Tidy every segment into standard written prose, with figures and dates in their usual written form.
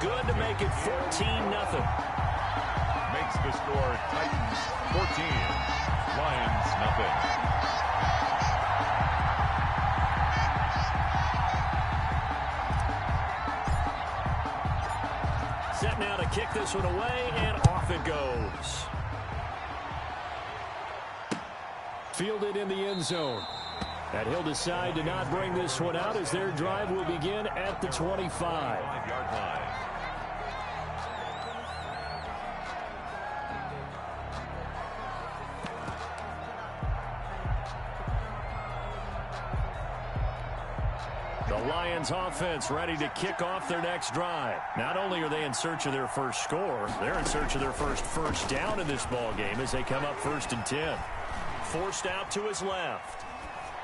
good to make it 14-0. Makes the score Titans 14, Lions nothing. Set now to kick this one away, and off it goes. Fielded in the end zone. And he'll decide to not bring this one out as their drive will begin at the 25. 5-yard line. The Lions offense ready to kick off their next drive. Not only are they in search of their first score, they're in search of their first down in this ball game as they come up 1st and 10. Forced out to his left.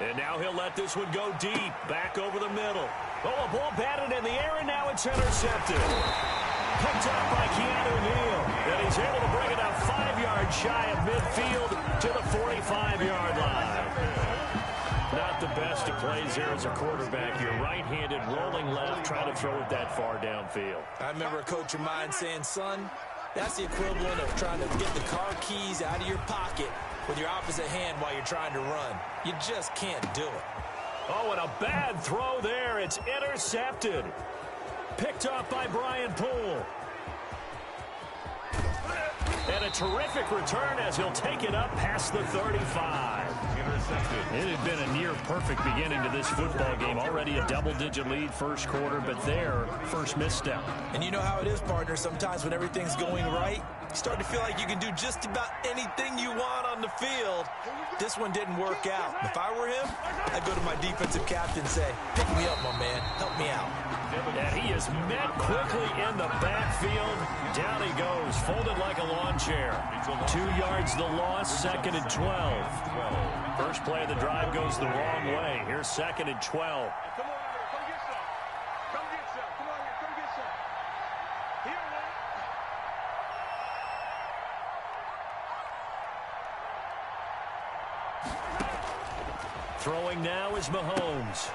And now he'll let this one go deep, back over the middle. Oh, a ball batted in the air, and now it's intercepted. Picked up by Keanu Neal. And he's able to bring it out 5 yards shy of midfield to the 45-yard line. Not the best of plays here as a quarterback. You're right-handed, rolling left, trying to throw it that far downfield. I remember a coach of mine saying, son, that's the equivalent of trying to get the car keys out of your pocket with your opposite hand while you're trying to run. You just can't do it. Oh, and a bad throw there. It's intercepted. Picked off by Brian Poole. And a terrific return as he'll take it up past the 35. It had been a near-perfect beginning to this football game. Already a double-digit lead first quarter, but their first misstep. And you know how it is, partner. Sometimes when everything's going right, you start to feel like you can do just about anything you want on the field. This one didn't work out. If I were him, I'd go to my defensive captain and say, pick me up, my man. Help me out. And he is met quickly in the backfield. Down he goes, folded like a lawn chair. 2 yards the loss, 2nd and 12. First play of the drive goes the wrong way. Here's 2nd and 12. Throwing now is Mahomes.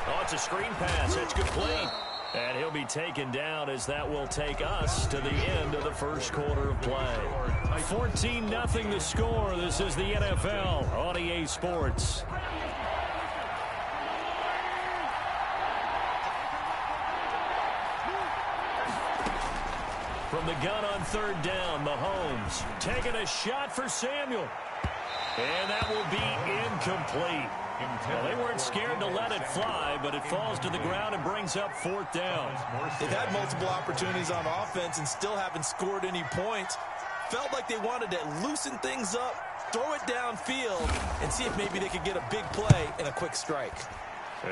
Oh, it's a screen pass. That's complete. And he'll be taken down as that will take us to the end of the first quarter of play. 14-0 the score. This is the NFL on EA Sports. From the gun on 3rd down, Mahomes taking a shot for Samuel. And that will be incomplete. Well, they weren't scared to let it fly, but it falls to the ground and brings up 4th down. They've had multiple opportunities on offense and still haven't scored any points. Felt like they wanted to loosen things up, throw it downfield, and see if maybe they could get a big play and a quick strike.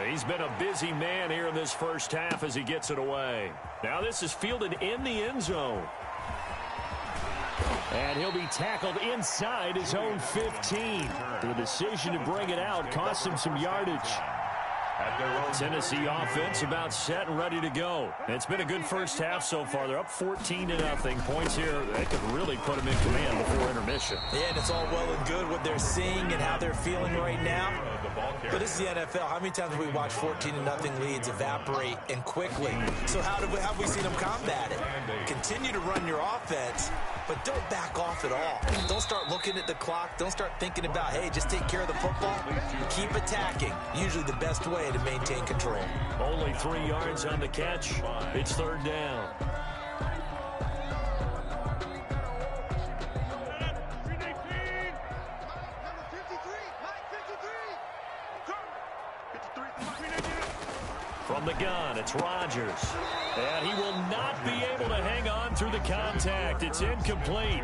He's been a busy man here in this first half as he gets it away. Now this is fielded in the end zone. And he'll be tackled inside his own 15. The decision to bring it out cost him some yardage. Tennessee offense about set and ready to go. It's been a good first half so far. They're up 14-0. Points here, they could really put them in command before intermission. Yeah, and it's all well and good what they're seeing and how they're feeling right now. But this is the NFL. How many times have we watched 14-0 leads evaporate and quickly? So how have we seen them combat it? Continue to run your offense, but don't back off at all. Don't start looking at the clock. Don't start thinking about, hey, just take care of the football. Keep attacking. Usually the best way to maintain control. Only 3 yards on the catch. It's 3rd down. From the gun, it's Rodgers. And he will not be able to hang on through the contact. It's incomplete.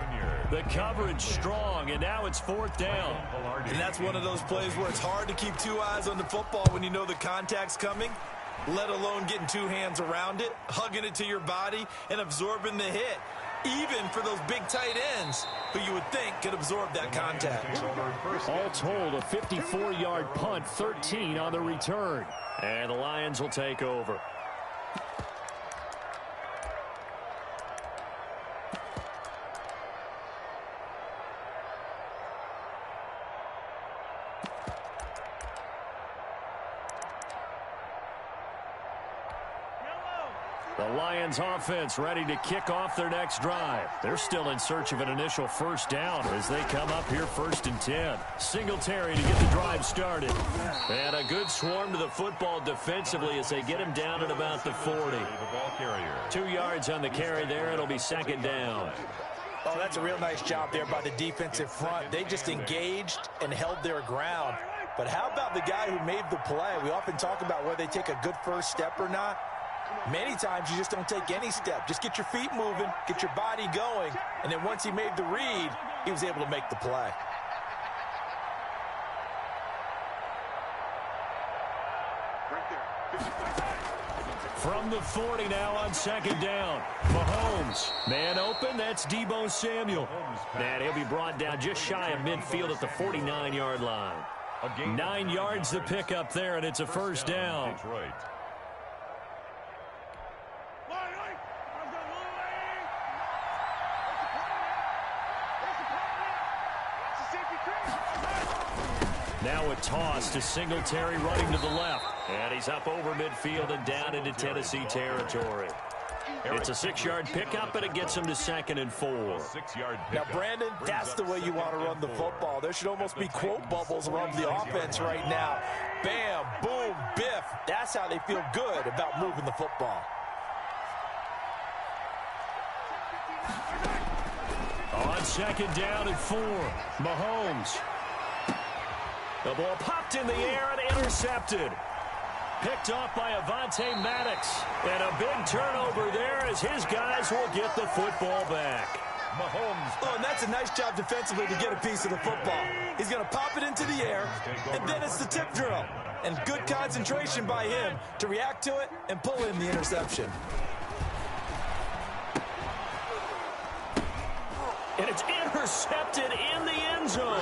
The coverage strong, and now it's 4th down. And that's one of those plays where it's hard to keep 2 eyes on the football when you know the contact's coming, let alone getting 2 hands around it, hugging it to your body, and absorbing the hit. Even for those big tight ends who you would think could absorb that contact. All told, a 54-yard punt, 13 on the return. And the Lions will take over. The Lions offense ready to kick off their next drive. They're still in search of an initial first down as they come up here 1st and 10. Singletary to get the drive started. And a good swarm to the football defensively as they get him down at about the 40. 2 yards on the carry there. It'll be 2nd down. Oh, that's a real nice job there by the defensive front. They just engaged and held their ground. But how about the guy who made the play? We often talk about whether they take a good first step or not. Many times you just don't take any step. Just get your feet moving, get your body going, and then once he made the read, he was able to make the play. From the 40 now on 2nd down. Mahomes. Man open, that's Deebo Samuel. And he'll be brought down just shy of midfield at the 49-yard line. 9 yards to pick up there, and it's a first down. Now a toss to Singletary running to the left. And he's up over midfield and down into Tennessee territory. It's a 6-yard pickup, and it gets him to 2nd and 4. Now, Brandon, that's the way you want to run the football. There should almost be quote bubbles around the offense right now. Bam, boom, biff. That's how they feel good about moving the football. On 2nd down and 4, Mahomes. The ball popped in the air and intercepted. Picked off by Avonte Maddox. And a big turnover there as his guys will get the football back. Mahomes. Oh, and that's a nice job defensively to get a piece of the football. He's going to pop it into the air, and then it's the tip drill. And good concentration by him to react to it and pull in the interception. And it's intercepted in the end zone.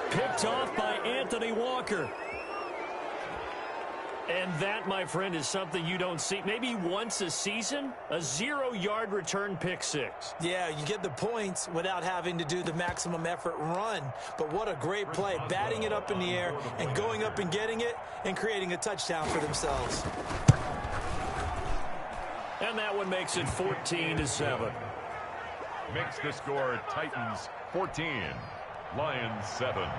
Picked off by Anthony Walker. And that, my friend, is something you don't see maybe once a season. A 0-yard return pick six. Yeah, you get the points without having to do the maximum effort run. But what a great play, batting it up in the air and going up and getting it and creating a touchdown for themselves. And that one makes it 14-7. Makes the score Titans 14, Lions 7.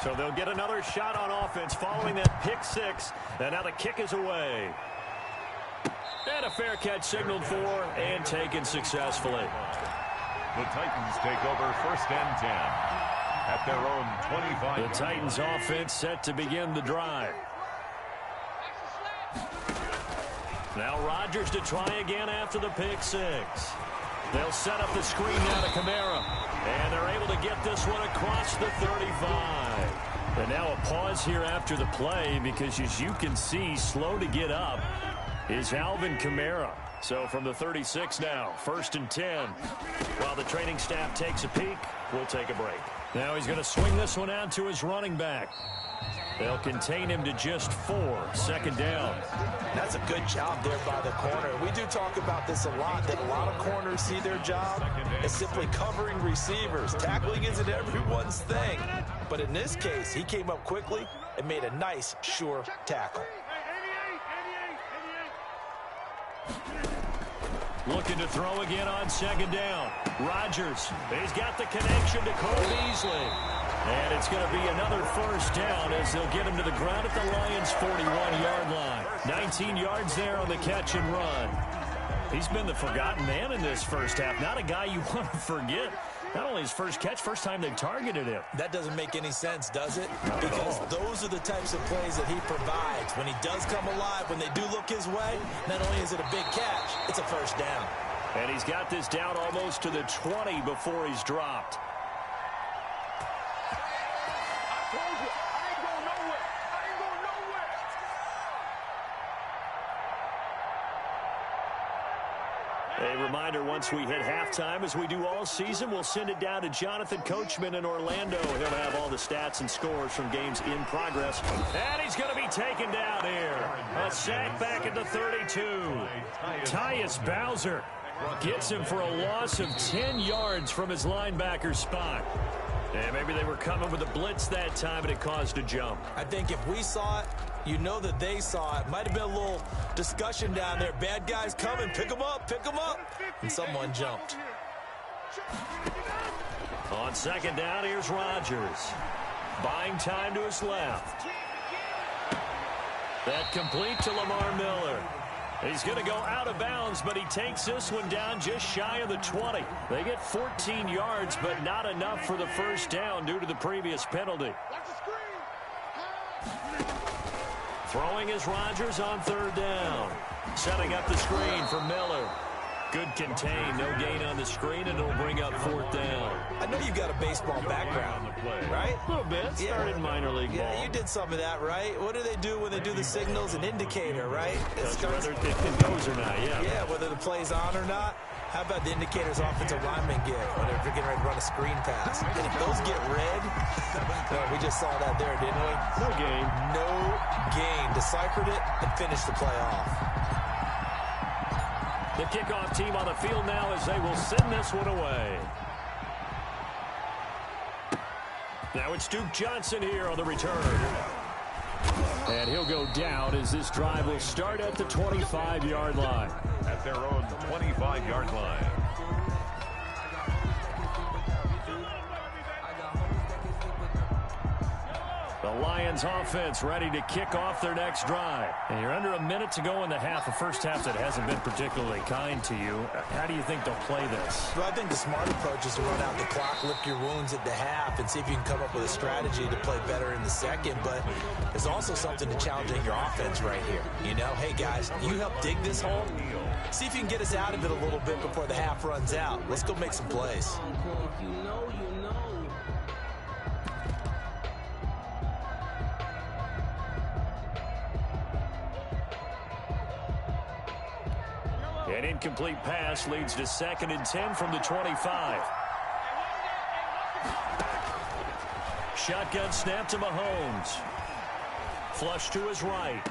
So they'll get another shot on offense following that pick six. And now the kick is away. And a fair catch signaled for and taken successfully. The Titans take over 1st and 10 at their own 25. The Titans offense set to begin the drive. Now Rodgers to try again after the pick six. They'll set up the screen now to Kamara. And they're able to get this one across the 35. And now a pause here after the play because, as you can see, slow to get up is Alvin Kamara. So from the 36 now, 1st and 10. While the training staff takes a peek, we'll take a break. Now he's going to swing this one out to his running back. They'll contain him to just 4, 2nd down. That's a good job there by the corner. We do talk about this a lot, that a lot of corners see their job as simply covering receivers. Tackling isn't everyone's thing. But in this case, he came up quickly and made a nice, sure tackle. Looking to throw again on 2nd down. Rodgers, he's got the connection to Cole Beasley. And it's going to be another first down as they'll get him to the ground at the Lions' 41-yard line. 19 yards there on the catch and run. He's been the forgotten man in this first half. Not a guy you want to forget. Not only his first catch, first time they've targeted him. That doesn't make any sense, does it? Because those are the types of plays that he provides. When he does come alive, when they do look his way, not only is it a big catch, it's a first down. And he's got this down almost to the 20 before he's dropped. A reminder, once we hit halftime, as we do all season, we'll send it down to Jonathan Coachman in Orlando. He'll have all the stats and scores from games in progress. And he's going to be taken down here. A sack back at the 32. Tyus Bowser gets him for a loss of 10 yards from his linebacker spot. And maybe they were coming with a blitz that time, and it caused a jump. I think if we saw it, You know that they saw it. Might have been a little discussion down there. Bad guys coming. Pick them up. Pick them up. And someone jumped. On second down, here's Rodgers. Buying time to his left. That complete to Lamar Miller. He's going to go out of bounds, but he takes this one down just shy of the 20. They get 14 yards, but not enough for the first down due to the previous penalty. Throwing is Rodgers on third down. Setting up the screen for Miller. Good contain, no gain on the screen, and it'll bring up fourth down. I know you've got a baseball background, right? A little bit. Started minor league ball. Yeah, you did some of that, right? What do they do when they do the signals? An indicator, right? Whether it goes or not, yeah. Yeah, whether the play's on or not. How about the indicators offensive linemen get when they're getting ready to run a screen pass? And if those get red, we just saw that there, didn't we? No gain. No gain. Deciphered it and finished the play off. The kickoff team on the field now as they will send this one away. Now it's Duke Johnson here on the return. And he'll go down as this drive will start at the 25-yard line. At their own 25-yard line. The Lions offense ready to kick off their next drive. And you're under a minute to go in the half, a first half that hasn't been particularly kind to you. How do you think they'll play this? Well, I think the smart approach is to run out the clock, lick your wounds at the half, and see if you can come up with a strategy to play better in the second. But there's also something to challenging your offense right here. You know, hey, guys, you help dig this hole. See if you can get us out of it a little bit before the half runs out. Let's go make some plays. An incomplete pass leads to 2nd and 10 from the 25. Shotgun snap to Mahomes. Flush to his right.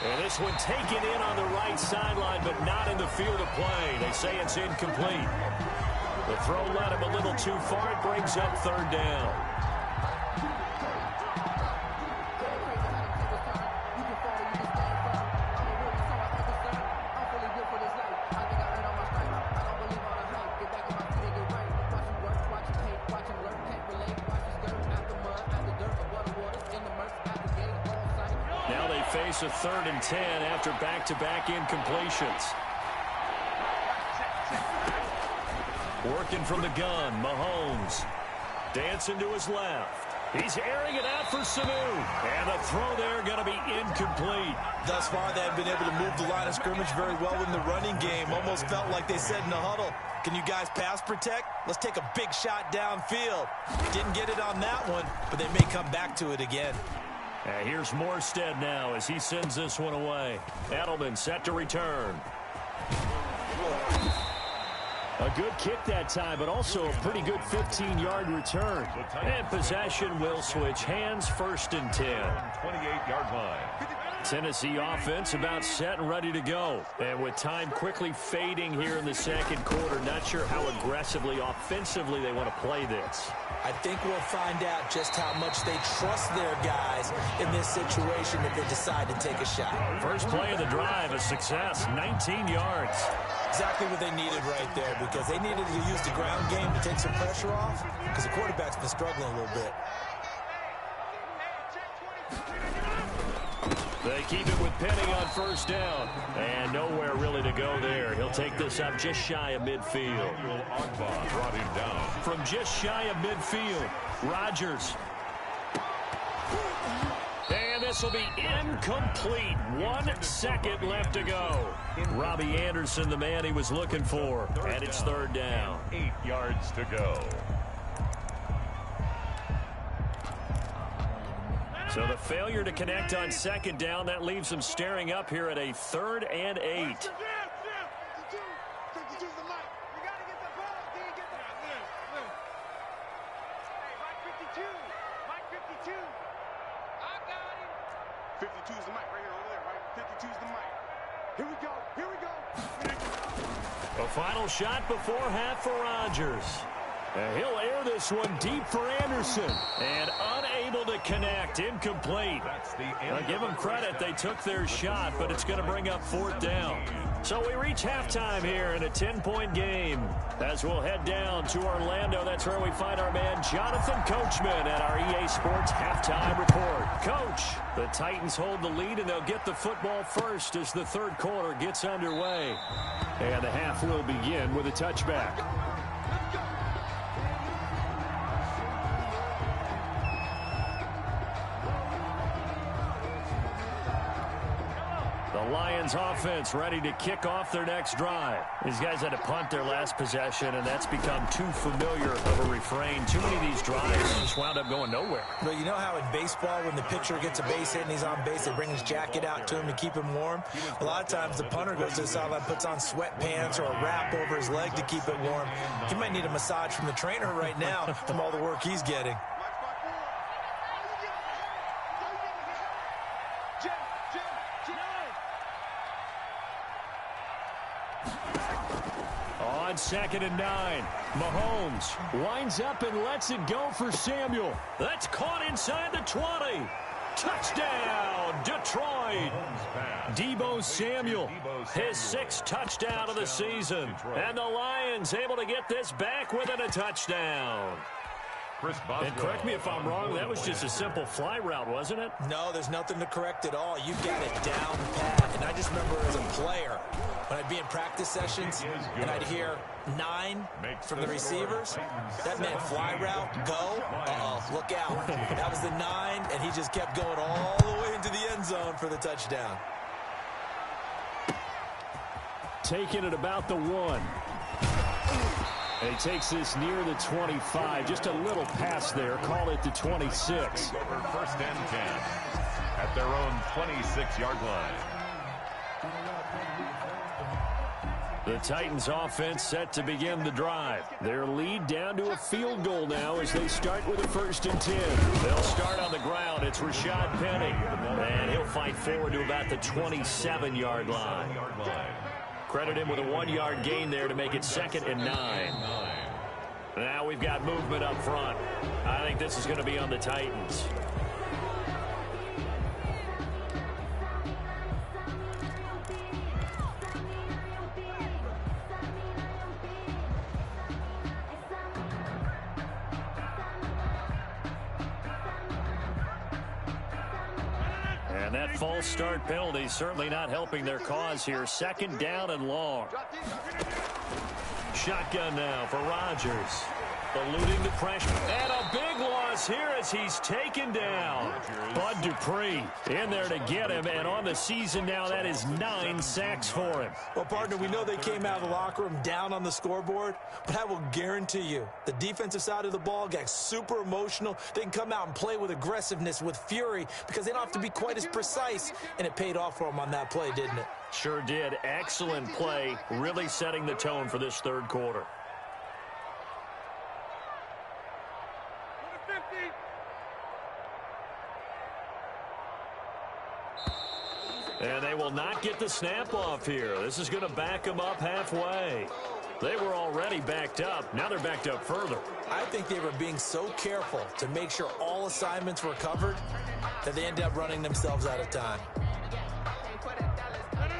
And this one taken in on the right sideline, but not in the field of play. They say it's incomplete. The throw led him a little too far. It brings up third down. Face a 3rd and 10 after back-to-back incompletions. Working from the gun, Mahomes. Dancing to his left. He's airing it out for Sanu. And the throw there going to be incomplete. Thus far, they have been able to move the line of scrimmage very well in the running game. Almost felt like they said in the huddle, can you guys pass protect? Let's take a big shot downfield. Didn't get it on that one, but they may come back to it again. And here's Morstead now as he sends this one away. Edelman set to return. A good kick that time, but also a pretty good 15-yard return. And possession will switch hands, 1st and 10. 28-yard line. Tennessee offense about set and ready to go. And with time quickly fading here in the second quarter, not sure how aggressively, offensively they want to play this. I think we'll find out just how much they trust their guys in this situation if they decide to take a shot. First play of the drive, a success, 19 yards. Exactly what they needed right there, because they needed to use the ground game to take some pressure off, because the quarterback's been struggling a little bit. They keep it with Penny on 1st down. And nowhere really to go there. He'll take this up just shy of midfield. Brought him down. From just shy of midfield, Rodgers. And this will be incomplete. 1 second left to go. Robbie Anderson, the man he was looking for. And it's 3rd down. 8 yards to go. So the failure to connect on 2nd down, that leaves them staring up here at a 3rd and 8. A final shot before half for Rodgers. And he'll air this one deep for Anderson. And unable unable to connect. Incomplete. I'll give them credit. They took their shot, but it's going to bring up fourth down. So we reach halftime here in a 10-point game. As we'll head down to Orlando, that's where we find our man Jonathan Coachman at our EA Sports Halftime Report. Coach, the Titans hold the lead, and they'll get the football first as the third quarter gets underway. And the half will begin with a touchback. The Lions offense ready to kick off their next drive. These guys had to punt their last possession, and that's become too familiar of a refrain. Too many of these drives just wound up going nowhere. But you know how in baseball, when the pitcher gets a base hit and he's on base, they bring his jacket out to him to keep him warm? A lot of times the punter goes to the sideline, puts on sweatpants or a wrap over his leg to keep it warm. He might need a massage from the trainer right now from all the work he's getting. On 2nd and 9, Mahomes winds up and lets it go for Samuel. That's caught inside the 20. Touchdown, Detroit. Deebo Samuel, his 6th touchdown of the season. And the Lions able to get this back within a touchdown. And correct me if I'm wrong, that was just a simple fly route, wasn't it? No, there's nothing to correct at all. You've got it down pat. And I just remember as a player, when I'd be in practice sessions and I'd hear 9 from the receivers, that meant fly route, go, uh-oh, look out. That was the 9, and he just kept going all the way into the end zone for the touchdown. Taking it about the 1. And he takes this near the 25. Just a little pass there. Call it the 26. Over 1st and 10 at their own 26-yard line. The Titans offense set to begin the drive. Their lead down to a field goal now as they start with a 1st and 10. They'll start on the ground. It's Rashad Penny. And he'll fight forward to about the 27-yard line. Credit him with a 1-yard gain there to make it 2nd and 9. Now we've got movement up front. I think this is going to be on the Titans. And that false start penalty certainly not helping their cause here. 2nd down and long. Shotgun now for Rodgers. Eluding the pressure. And a big loss here as he's taken down. Bud Dupree in there to get him. And on the season now, that is 9 sacks for him. Well, partner, we know they came out of the locker room down on the scoreboard, but I will guarantee you the defensive side of the ball got super emotional. They can come out and play with aggressiveness, with fury, because they don't have to be quite as precise. And it paid off for them on that play, didn't it? Sure did. Excellent play, really setting the tone for this third quarter. And they will not get the snap off here. This is going to back them up halfway. They were already backed up. Now they're backed up further. I think they were being so careful to make sure all assignments were covered that they ended up running themselves out of time.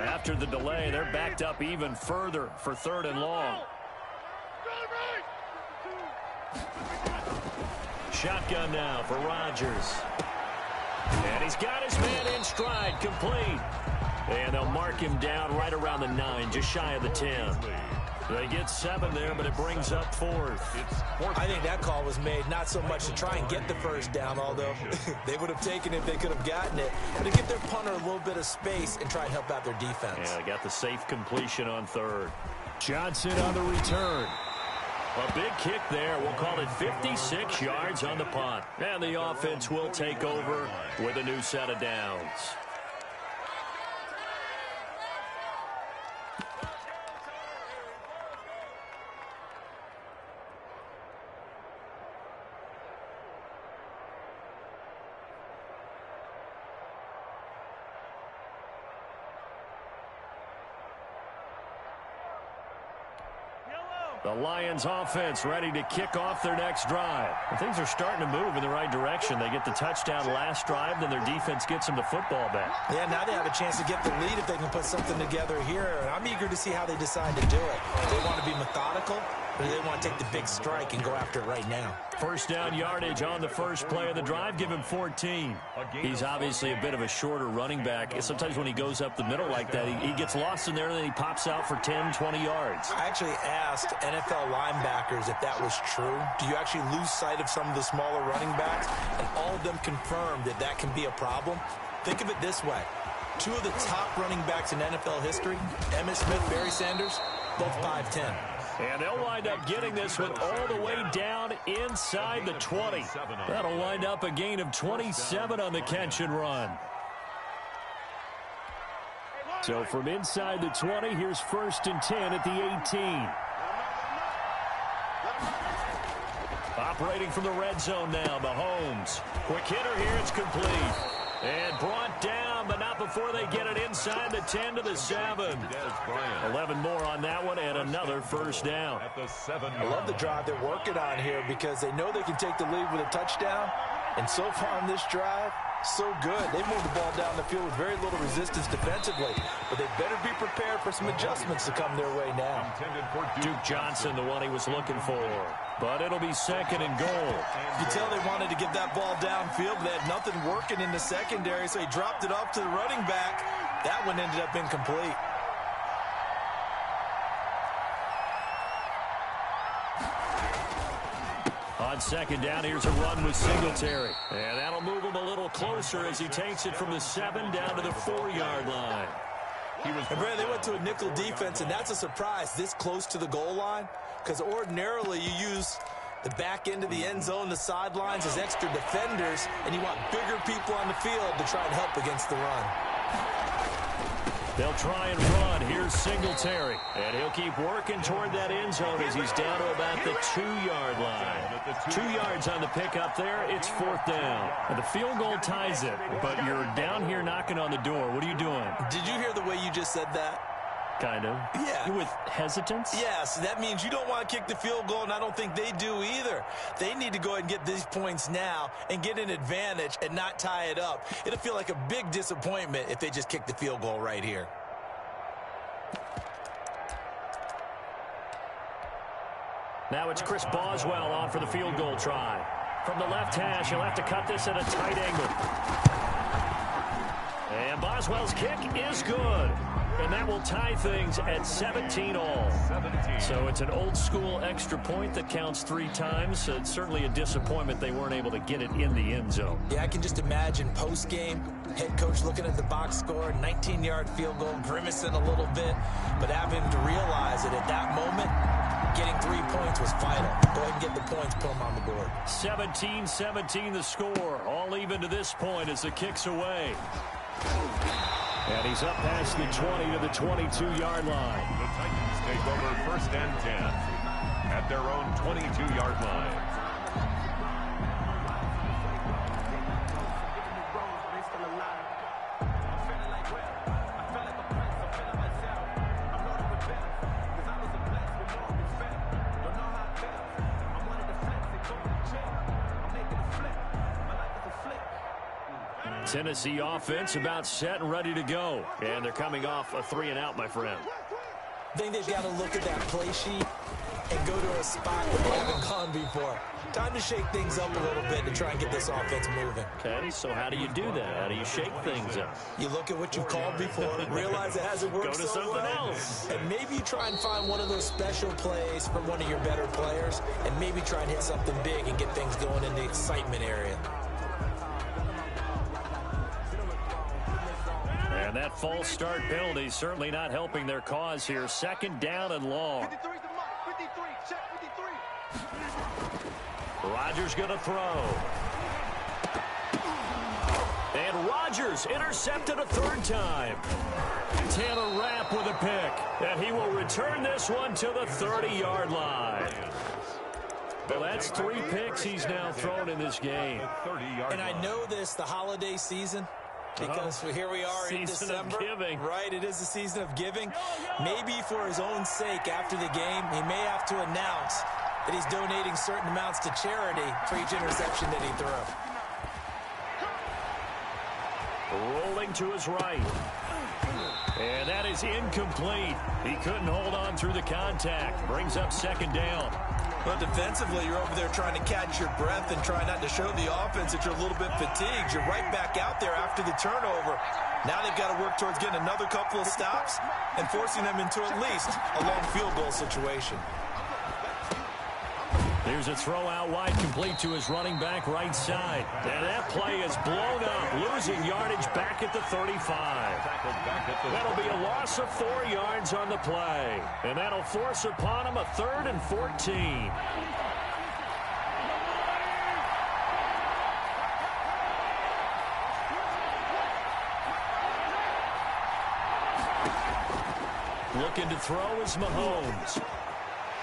After the delay, they're backed up even further for 3rd and long. Shotgun now for Rodgers. And he's got his man in stride, complete. And they'll mark him down right around the 9, just shy of the 10. They get 7 there, but it brings up 4th. I think that call was made not so much to try and get the 1st down, although they would have taken it if they could have gotten it, but to give their punter a little bit of space and try and help out their defense. Yeah, they got the safe completion on 3rd. Johnson on the return. A big kick there. We'll call it 56 yards on the punt. And the offense will take over with a new set of downs. The Lions offense ready to kick off their next drive. And things are starting to move in the right direction. They get the touchdown last drive, then their defense gets them the football back. Yeah, now they have a chance to get the lead if they can put something together here. And I'm eager to see how they decide to do it. They want to be methodical, or they want to take the big strike and go after it right now. First down yardage on the first play of the drive. Give him 14. He's obviously a bit of a shorter running back. Sometimes when he goes up the middle like that, he gets lost in there, and then he pops out for 10, 20 yards. I actually asked NFL linebackers if that was true. Do you actually lose sight of some of the smaller running backs? And all of them confirmed that that can be a problem. Think of it this way. Two of the top running backs in NFL history, Emmitt Smith, Barry Sanders, both 5'10". And they'll wind up getting this one all the way down inside the 20. That'll wind up a gain of 27 on the catch and run. So from inside the 20, here's 1st and 10 at the 18. Operating from the red zone now, Mahomes. Quick hitter here, it's complete. And brought down, but not before they get it inside the 10 to the 7. 11 more on that one, and another first down. I love the drive they're working on here because they know they can take the lead with a touchdown. And so far on this drive, so good. They moved the ball down the field with very little resistance defensively. But they better be prepared for some adjustments to come their way now. Duke Johnson, the one he was looking for. But it'll be 2nd and goal. You can tell they wanted to get that ball downfield, but they had nothing working in the secondary, so he dropped it off to the running back. That one ended up incomplete. On 2nd down, here's a run with Singletary. And that'll move him a little closer as he takes it from the 7 down to the 4-yard line. And Brad, they went to a nickel defense, and that's a surprise this close to the goal line, because ordinarily you use the back end of the end zone, the sidelines as extra defenders, and you want bigger people on the field to try and help against the run. They'll try and run. Here's Singletary. And he'll keep working toward that end zone as he's down to about the 2-yard line. 2 yards on the pickup there. It's 4th down. And the field goal ties it, but you're down here knocking on the door. What are you doing? Did you hear the way you just said that? Kind of. Yeah. With hesitance? Yes, that means you don't want to kick the field goal, and I don't think they do either. They need to go ahead and get these points now and get an advantage and not tie it up. It'll feel like a big disappointment if they just kick the field goal right here. Now it's Chris Boswell on for the field goal try. From the left hash, he'll have to cut this at a tight angle. And Boswell's kick is good. And that will tie things at 17 all. So it's an old-school extra point that counts 3 times. So it's certainly a disappointment they weren't able to get it in the end zone. Yeah, I can just imagine post-game, head coach looking at the box score, 19-yard field goal, grimacing a little bit, but having to realize that at that moment, getting 3 points was vital. Go ahead and get the points, put them on the board. 17-17 the score. All even to this point as the kick's away. And he's up past the 20 to the 22-yard line. The Titans take over 1st and 10 at their own 22-yard line. Tennessee offense about set and ready to go. And they're coming off a 3-and-out, my friend. I think they've got to look at that play sheet and go to a spot that they haven't gone before. Time to shake things up a little bit to try and get this offense moving. Okay, so how do you do that? How do you shake things up? You look at what you've called before, realize it hasn't worked Go to so something well, else. and maybe you try and find one of those special plays from one of your better players, and maybe try and hit something big and get things going in the excitement area. And that false start penalty certainly not helping their cause here. 2nd down and long. 53's the mark. 53. Check 53. Rodgers going to throw. And Rodgers intercepted a 3rd time. Taylor Rapp with a pick. And he will return this one to the 30-yard line. Well, that's 3 picks he's now thrown in this game. And I know this, the holiday season, Because here we are in December. Season of giving. Right, it is the season of giving. Maybe for his own sake, after the game, he may have to announce that he's donating certain amounts to charity for each interception that he threw. Rolling to his right. And that is incomplete. He couldn't hold on through the contact. Brings up second down. But defensively, you're over there trying to catch your breath and try not to show the offense that you're a little bit fatigued. You're right back out there after the turnover. Now they've got to work towards getting another couple of stops and forcing them into at least a long field goal situation. Here's a throw out wide, complete to his running back right side. And that play is blown up, losing yardage back at the 35. That'll be a loss of 4 yards on the play. And that'll force upon him a 3rd and 14. Looking to throw is Mahomes.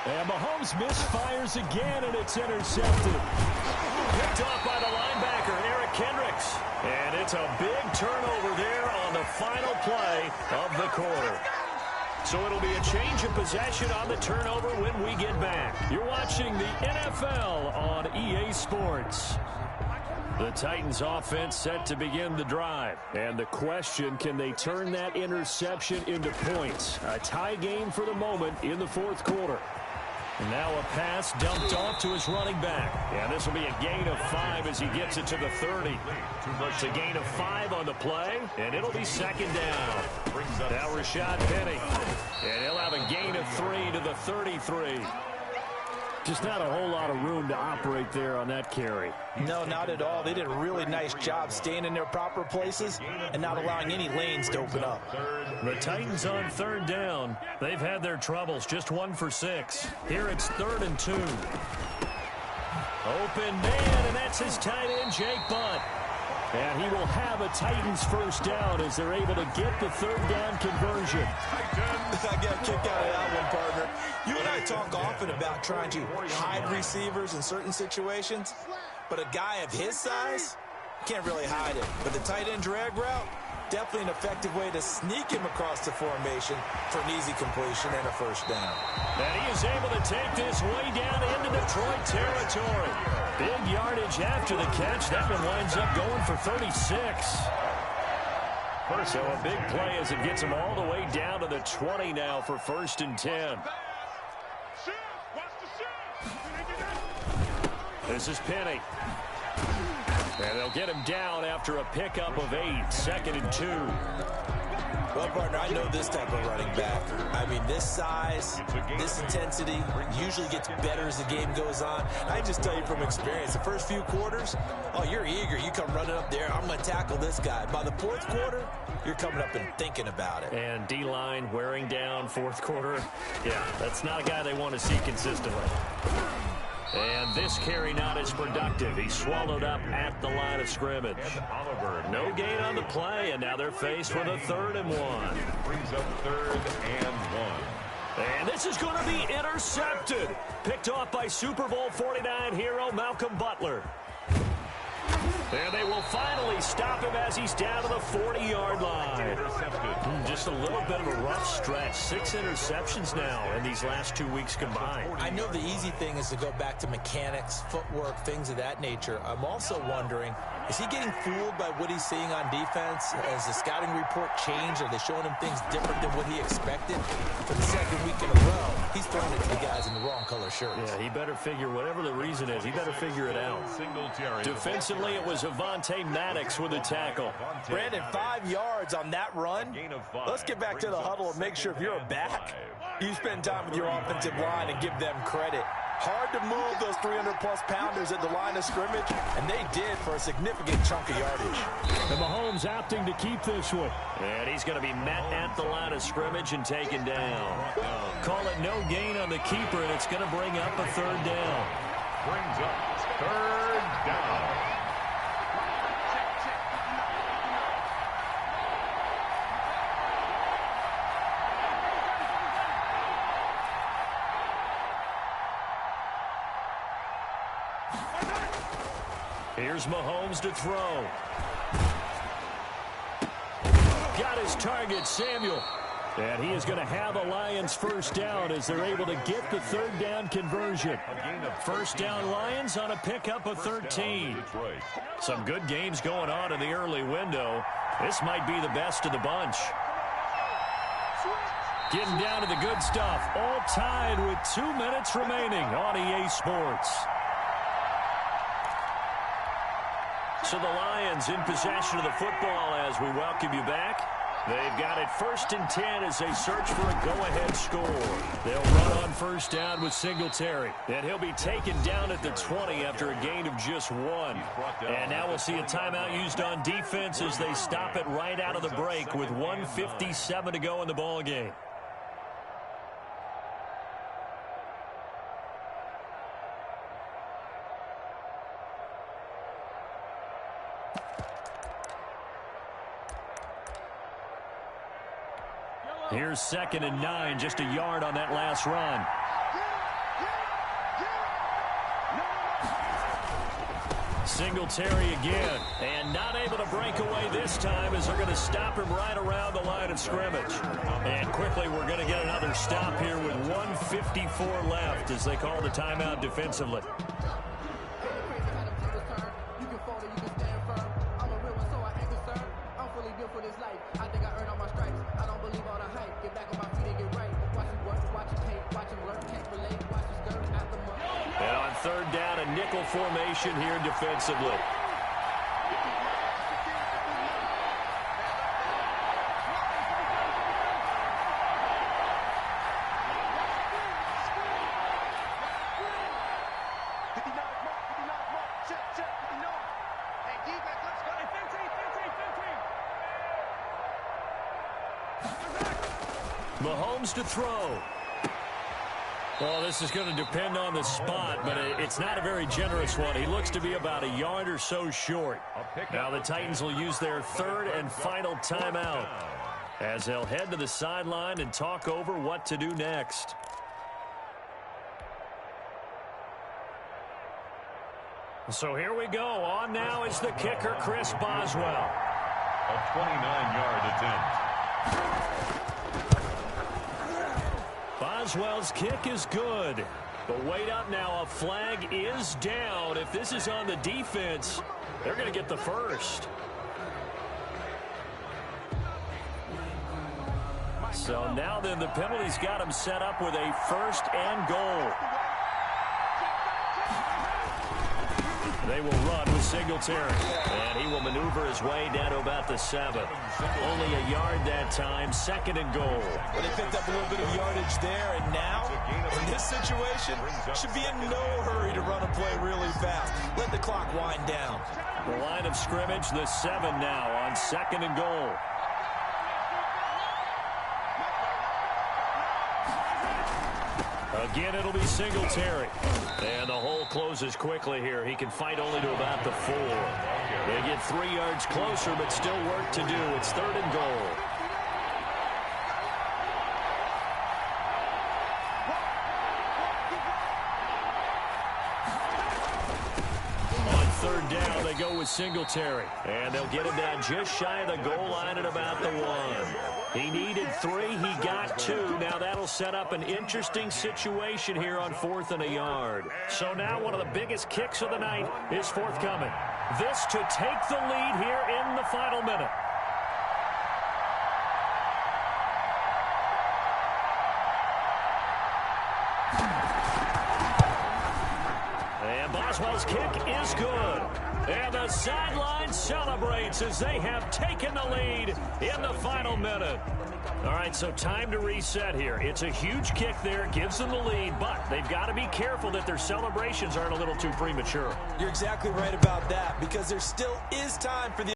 And Mahomes misfires again, and it's intercepted. Picked off by the linebacker, Eric Kendricks. And it's a big turnover there on the final play of the quarter. So it'll be a change of possession on the turnover when we get back. You're watching the NFL on EA Sports. The Titans offense set to begin the drive. And the question, can they turn that interception into points? A tie game for the moment in the fourth quarter. And now a pass dumped off to his running back. And this will be a gain of 5 as he gets it to the 30. It's a gain of 5 on the play, and it'll be second down. Now Rashad Penny. And he'll have a gain of 3 to the 33. Just not a whole lot of room to operate there on that carry. No, not at all. They did a really nice job staying in their proper places and not allowing any lanes to open up. The Titans on third down. They've had their troubles, just 1 for 6. Here it's 3rd and 2. Open man, and that's his tight end, Jake Butt. And he will have a Titans first down as they're able to get the 3rd down conversion. I got a kick out of that one, partner. You and I talk often about trying to hide receivers in certain situations, but a guy of his size can't really hide it. But the tight end drag route, definitely an effective way to sneak him across the formation for an easy completion and a first down. And he is able to take this way down into Detroit territory. Big yardage after the catch. That one winds up going for 36. So a big play as it gets him all the way down to the 20 now for 1st and 10. This is Penny. And they'll get him down after a pickup of 8. 2nd and 2. Well, partner, I know this type of running back. I mean, this size, this intensity usually gets better as the game goes on. I just tell you from experience, the first few quarters, oh, you're eager. You come running up there. I'm going to tackle this guy. By the 4th quarter, you're coming up and thinking about it. And D-line wearing down 4th quarter. Yeah, that's not a guy they want to see consistently. And this carry not as productive. He's swallowed up at the line of scrimmage. No gain on the play, and now they're faced with a 3rd and 1. Brings up 3rd and 1. And this is going to be intercepted. Picked off by Super Bowl 49 hero Malcolm Butler. And they will finally stop him as he's down to the 40-yard line. Just a little bit of a rough stretch. 6 interceptions now in these last 2 weeks combined. I know the easy thing is to go back to mechanics, footwork, things of that nature. I'm also wondering, is he getting fooled by what he's seeing on defense? Has the scouting report changed? Are they showing him things different than what he expected? For the 2nd week in a row, he's throwing it to the guys in the wrong color shirts. Yeah, he better figure, whatever the reason is, he better figure it out. Defensively, it was Avonte Maddox with a tackle. Brandon, 5 yards on that run. Let's get back to the huddle and make sure if you're a back, you spend time with your offensive line and give them credit. Hard to move those 300-plus pounders at the line of scrimmage, and they did for a significant chunk of yardage. And Mahomes opting to keep this one. And he's going to be met at the line of scrimmage and taken down. Call it no gain on the keeper, and it's going to bring up a 3rd down. Brings up 3rd down. Here's Mahomes to throw. his target, Samuel. And he is going to have a Lions first down as they're able to get the third down conversion. First down Lions on a pickup of 13. Some good games going on in the early window. This might be the best of the bunch. Getting down to the good stuff. All tied with 2 minutes remaining on EA Sports. So the Lions in possession of the football as we welcome you back. They've got it 1st and 10 as they search for a go-ahead score. They'll run on first down with Singletary. And he'll be taken down at the 20 after a gain of just 1. And now we'll see a timeout used on defense as they stop it right out of the break with 1:57 to go in the ball game. Here's 2nd and 9, just a yard on that last run. Singletary again, and not able to break away this time as they're going to stop him right around the line of scrimmage. And quickly we're going to get another stop here with 1:54 left as they call the timeout defensively. And on third down, a nickel formation here defensively. Mahomes to throw. Well, this is going to depend on the spot, but it's not a very generous one. He looks to be about a yard or so short. Now the Titans will use their third and final timeout as they'll head to the sideline and talk over what to do next. So here we go. On now is the kicker, Chris Boswell. A 29-yard attempt. Boswell's kick is good. But wait up now. A flag is down. If this is on the defense, they're going to get the first. So now then the penalty's got him set up with a 1st and goal. They will run with Singletary. And he will maneuver his way down to about the 7. Only a yard that time. 2nd and goal. Well, they picked up a little bit of yardage there, and now, in this situation, should be in no hurry to run a play really fast. Let the clock wind down. The line of scrimmage, the 7 now on 2nd and goal. Again, it'll be Singletary. And the hole closes quickly here. He can fight only to about the 4. They get 3 yards closer, but still work to do. It's 3rd and goal. On 3rd down, they go with Singletary. And they'll get him down just shy of the goal line at about the 1. He needed 3. He got 2. Now that'll set up an interesting situation here on 4th and a yard. So now one of the biggest kicks of the night is forthcoming. This to take the lead here in the final minute. And Boswell's kick is good. And the sideline celebrates as they have taken the lead in the final minute. All right, so time to reset here. It's a huge kick there, gives them the lead, but they've got to be careful that their celebrations aren't a little too premature. You're exactly right about that, because there still is time for the